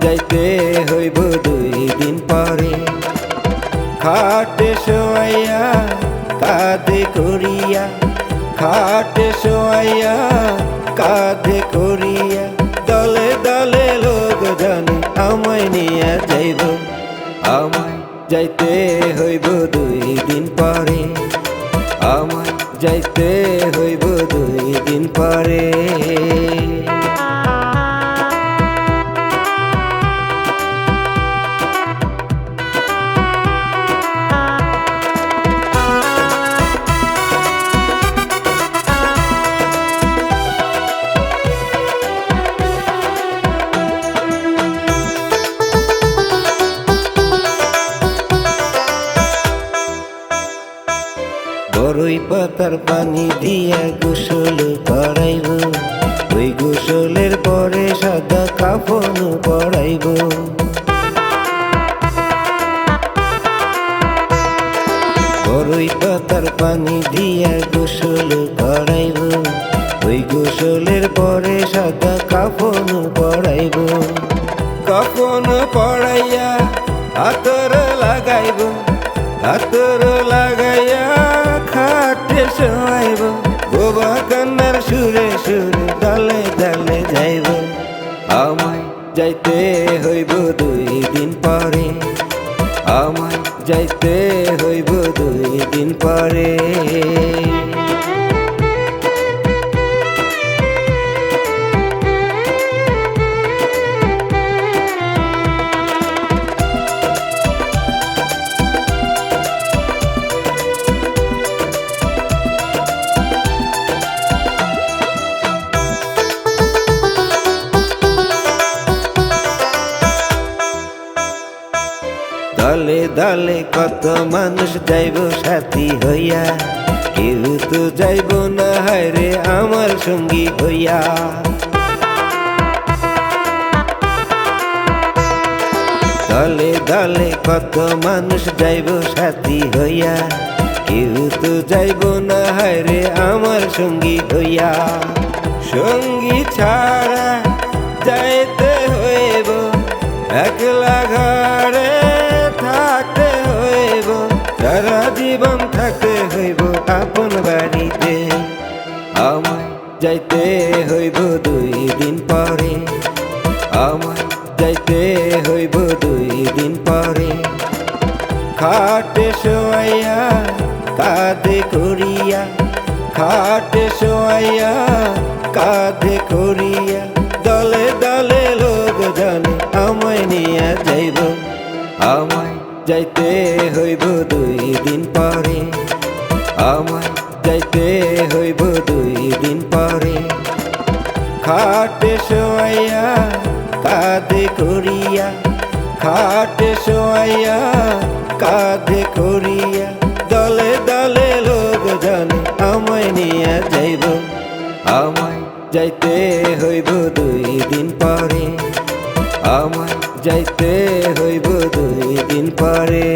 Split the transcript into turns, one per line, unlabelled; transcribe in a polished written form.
যাইতে হইব 2 দিন পরে। খাটে শোয়াইয়া কাঁধে করিয়া, খাটে শোয়াইয়া কাঁধে করিয়া, দলে দলে লোক জানে আমায় নিয়ে যাইব। আমায় যাইতে হইব 2 দিন পরে, আমায় যাইতে হইব 2 দিন পরে। বড়ই পাতার পানি দিয়া গোসল করাইব, ওই গোসলের পরে সাদা কাফন পরাইব। বড়ই পাতার পানি দিয়া গোসল করাইব, ওই গোসলের পরে সাদা কাফন পরাইব। কাফন পরাইয়া আতর লাগাইব, আতর লাগাইয়া খাটে শোয়াইব। বোবা কান্নার সুরে সুরে দলে দলে যাইব। আমায় যাইতে হইব 2 দিন পরে, আমায় যাইতে হইব 2 দিন পরে। দলে দলে কত মানুষ যাইব সাথী হইয়া, কেউ তো যাইব না হায়রে আমার সঙ্গী হইয়া। দলে দলে কত মানুষ যাইব সাথী হইয়া, কেউ তো যাইব না হায়রে আমার সঙ্গী হইয়া। সঙ্গী ছাড়া যাইতে হইব, একলা ঘরে থাকতে হইব, সারা জীবন থাকতে হইব আপন বাড়িতে। আমায় যাইতে হইব 2 দিন পরে, আমায় যাইতে হইব 2 দিন পরে। খাটে শোয়াইয়া কাঁধে করিয়া, খাটে শোয়াইয়া কাঁধে করিয়া, দলে দলে লোক জানে আমায় নিয়ে যাইব। আমায় যাইতে হইব 2 দিন পরে, আমায় যাইতে হইব 2 দিন পরে। খাটে শোয়াইয়া কাঁধে করিয়া, খাটে শোয়াইয়া কাঁধে করিয়া, দলে দলে লোক জানে আমায় নিয়ে যাইব। আমায় যাইতে হইব 2 দিন পরে, আমায় যাইতে হইব 2 দিন পরে।